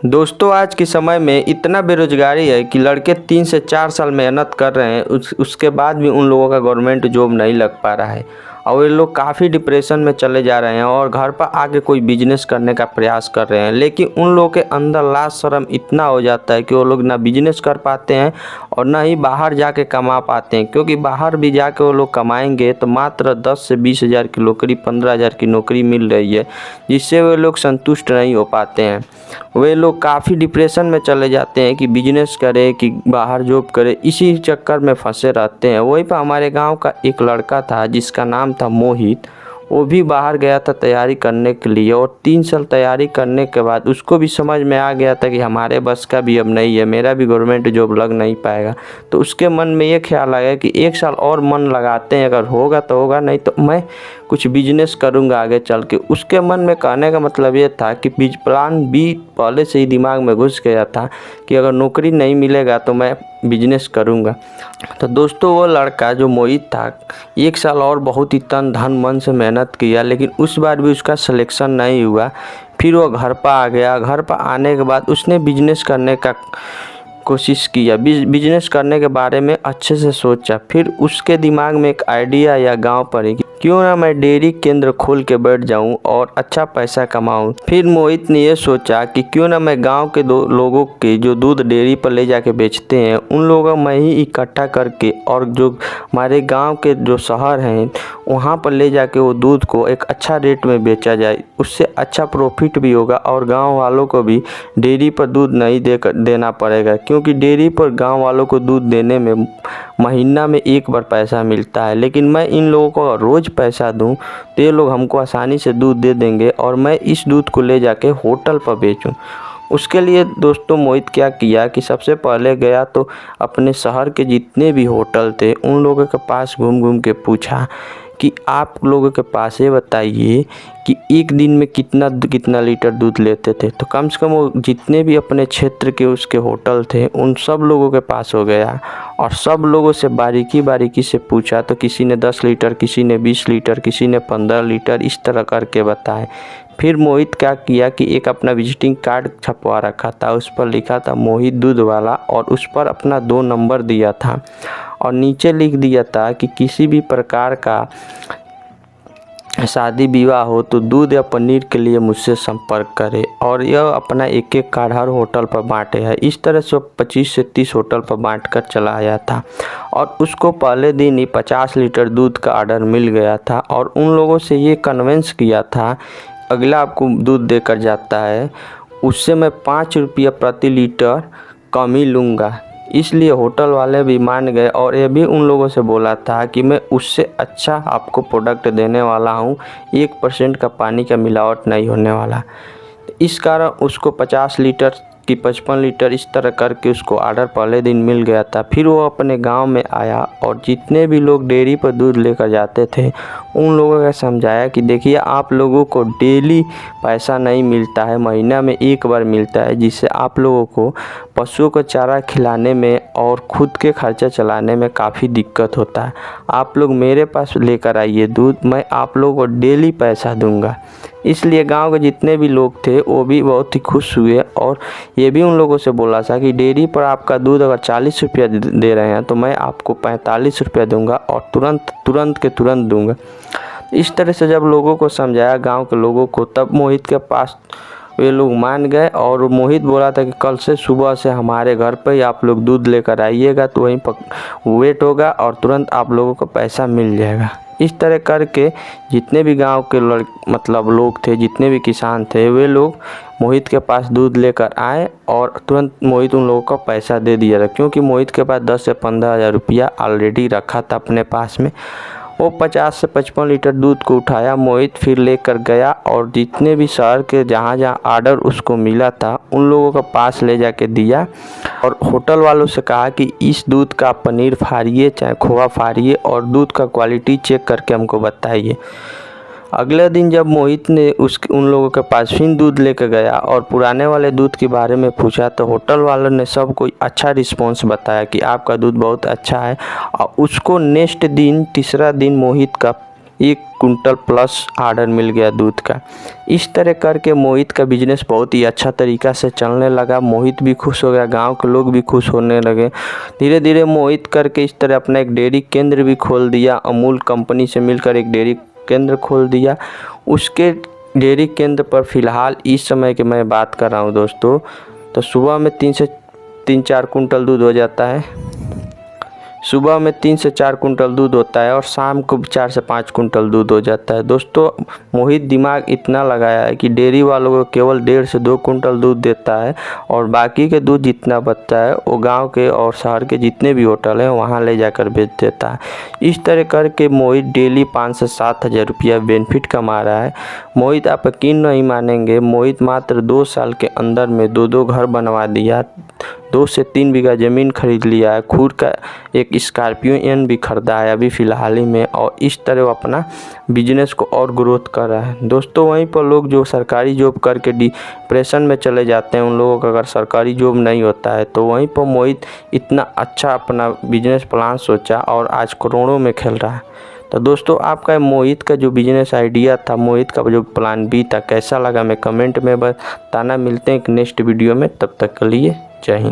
दोस्तों आज के समय में इतना बेरोजगारी है कि लड़के 3 से 4 साल मेहनत कर रहे हैं, उसके बाद भी उन लोगों का गवर्नमेंट जॉब नहीं लग पा रहा है और वे लोग काफ़ी डिप्रेशन में चले जा रहे हैं और घर पर आके कोई बिजनेस करने का प्रयास कर रहे हैं। लेकिन उन लोगों के अंदर लाज शर्म इतना हो जाता है कि वो लोग ना बिजनेस कर पाते हैं और ना ही बाहर जाके कमा पाते हैं, क्योंकि बाहर भी जाके वो लोग कमाएंगे तो मात्र 10 से 20 हज़ार की नौकरी, 15 हज़ार की नौकरी मिल रही है, जिससे वे लोग संतुष्ट नहीं हो पाते हैं। वे लोग काफ़ी डिप्रेशन में चले जाते हैं कि बिजनेस करे कि बाहर जॉब करे, इसी चक्कर में फंसे रहते हैं। वहीं पर हमारे गांव का एक लड़का था जिसका नाम था मोहित। वो भी बाहर गया था तैयारी करने के लिए और 3 साल तैयारी करने के बाद उसको भी समझ में आ गया था कि हमारे बस का भी अब नहीं है, मेरा भी गवर्नमेंट जॉब लग नहीं पाएगा। तो उसके मन में ये ख्याल आया कि 1 साल और मन लगाते हैं, अगर होगा तो होगा, नहीं तो मैं कुछ बिजनेस करूंगा आगे चल के। उसके मन में कहने का मतलब ये था कि प्लान बी पहले से ही दिमाग में घुस गया था कि अगर नौकरी नहीं मिलेगा तो मैं बिजनेस करूंगा। तो दोस्तों वो लड़का जो मोहित था 1 साल और बहुत ही तन धन मन से मेहनत किया, लेकिन उस बार भी उसका सिलेक्शन नहीं हुआ। फिर वो घर पर आ गया। घर पर आने के बाद उसने बिजनेस करने का कोशिश किया, बिजनेस करने के बारे में अच्छे से सोचा। फिर उसके दिमाग में एक आइडिया या गांव पर क्यों ना मैं डेयरी केंद्र खोल के बैठ जाऊं और अच्छा पैसा कमाऊं। फिर मोहित ने यह सोचा कि क्यों ना मैं गांव के लोगों के जो दूध डेयरी पर ले जाके बेचते हैं उन लोगों को मैं ही इकट्ठा करके और जो हमारे गांव के जो शहर हैं वहां पर ले जाके वो दूध को एक अच्छा रेट में बेचा जाए। उससे अच्छा प्रॉफिट भी होगा और गाँव वालों को भी डेयरी पर दूध नहीं देना पड़ेगा, क्योंकि डेयरी पर गाँव वालों को दूध देने में महीना में 1 बार पैसा मिलता है। लेकिन मैं इन लोगों को रोज़ पैसा दूं तो ये लोग हमको आसानी से दूध दे देंगे और मैं इस दूध को ले जाके होटल पर बेचूं। उसके लिए दोस्तों मोहित क्या किया कि सबसे पहले गया तो अपने शहर के जितने भी होटल थे उन लोगों के पास घूम घूम के पूछा कि आप लोगों के पास ये बताइए कि एक दिन में कितना लीटर दूध लेते थे। तो कम से कम वो जितने भी अपने क्षेत्र के उसके होटल थे उन सब लोगों के पास हो गया और सब लोगों से बारीकी से पूछा। तो किसी ने 10 लीटर, किसी ने 20 लीटर, किसी ने 15 लीटर, इस तरह करके बताए। फिर मोहित क्या किया कि एक अपना विजिटिंग कार्ड छपवा रखा था, उस पर लिखा था मोहित दूध वाला और उस पर अपना 2 नंबर दिया था और नीचे लिख दिया था कि किसी भी प्रकार का शादी विवाह हो तो दूध या पनीर के लिए मुझसे संपर्क करें। और यह अपना एक कार्ड हर होटल पर बांटे है। इस तरह से 25 से 30 होटल पर बांट कर चला आया था और उसको पहले दिन ही 50 लीटर दूध का ऑर्डर मिल गया था और उन लोगों से ये कन्विंस किया था अगला आपको दूध देकर जाता है उससे मैं 5 रुपया प्रति लीटर कम ही लूँगा। इसलिए होटल वाले भी मान गए और ये भी उन लोगों से बोला था कि मैं उससे अच्छा आपको प्रोडक्ट देने वाला हूँ, 1% का पानी का मिलावट नहीं होने वाला। इस कारण उसको 50 लीटर कि 55 लीटर इस तरह करके उसको ऑर्डर पहले दिन मिल गया था। फिर वो अपने गांव में आया और जितने भी लोग डेयरी पर दूध लेकर जाते थे उन लोगों को समझाया कि देखिए आप लोगों को डेली पैसा नहीं मिलता है, महीना में 1 बार मिलता है, जिससे आप लोगों को पशुओं को चारा खिलाने में और खुद के खर्चा चलाने में काफ़ी दिक्कत होता है। आप लोग मेरे पास लेकर आइए दूध, मैं आप लोगों को डेली पैसा दूंगा। इसलिए गांव के जितने भी लोग थे वो भी बहुत ही खुश हुए और ये भी उन लोगों से बोला था कि डेयरी पर आपका दूध अगर 40 रुपया दे रहे हैं तो मैं आपको 45 रुपया दूंगा और तुरंत दूंगा। इस तरह से जब लोगों को समझाया गांव के लोगों को, तब मोहित के पास वे लोग मान गए और मोहित बोला था कि कल से सुबह से हमारे घर पर ही आप लोग दूध लेकर आइएगा, तो वहीं पर वेट होगा और तुरंत आप लोगों को पैसा मिल जाएगा। इस तरह करके जितने भी गांव के लोग थे, जितने भी किसान थे, वे लोग मोहित के पास दूध लेकर आए और तुरंत मोहित उन लोगों को पैसा दे दिया था, क्योंकि मोहित के पास 10 से 15 हज़ार रुपया ऑलरेडी रखा था अपने पास में। वो 50 से 55 लीटर दूध को उठाया मोहित, फिर लेकर गया और जितने भी शहर के जहाँ ऑर्डर उसको मिला था उन लोगों के पास ले जाके दिया और होटल वालों से कहा कि इस दूध का पनीर फाड़िए चाहे खोआ फाड़िए और दूध का क्वालिटी चेक करके हमको बताइए। अगले दिन जब मोहित ने उन लोगों के पास फिर दूध लेकर गया और पुराने वाले दूध के बारे में पूछा तो होटल वालों ने सब कोई अच्छा रिस्पॉन्स बताया कि आपका दूध बहुत अच्छा है। और उसको नेक्स्ट दिन, तीसरा दिन मोहित का 1 कुंटल प्लस ऑर्डर मिल गया दूध का। इस तरह करके मोहित का बिजनेस बहुत ही अच्छा तरीक़ा से चलने लगा। मोहित भी खुश हो गया, गांव के लोग भी खुश होने लगे। धीरे धीरे मोहित करके इस तरह अपना एक डेयरी केंद्र भी खोल दिया। अमूल कंपनी से मिलकर एक डेयरी केंद्र खोल दिया। उसके डेयरी केंद्र पर फ़िलहाल इस समय की मैं बात कर रहा हूँ दोस्तों, तो सुबह में 3 से 4 कुंटल दूध हो जाता है। सुबह में 3 से 4 कुंटल दूध होता है और शाम को 4 से 5 कुंटल दूध हो जाता है। दोस्तों मोहित दिमाग इतना लगाया है कि डेयरी वालों को केवल 1.5 से 2 कुंटल दूध देता है और बाकी के दूध जितना बचता है वो गांव के और शहर के जितने भी होटल हैं वहां ले जाकर बेच देता है। इस तरह करके मोहित डेली 5 से 7 हज़ार रुपया बेनिफिट कमा रहा है। मोहित आप यकीन नहीं मानेंगे, मोहित मात्र 2 साल के अंदर में 2 घर बनवा दिया, 2 से 3 बीघा ज़मीन खरीद लिया है, खुद का एक स्कॉर्पियो एन भी खरीदा है अभी फ़िलहाल ही में, और इस तरह वो अपना बिजनेस को और ग्रोथ कर रहा है। दोस्तों वहीं पर लोग जो सरकारी जॉब करके डिप्रेशन में चले जाते हैं, उन लोगों का अगर सरकारी जॉब नहीं होता है तो वहीं पर मोहित इतना अच्छा अपना बिजनेस प्लान सोचा और आज करोड़ों में खेल रहा है। तो दोस्तों आपका मोहित का जो बिजनेस आइडिया था, मोहित का जो प्लान बी था, कैसा लगा मैं कमेंट में बताना। मिलते हैं एक नेक्स्ट वीडियो में, तब तक के लिए जय हिंद।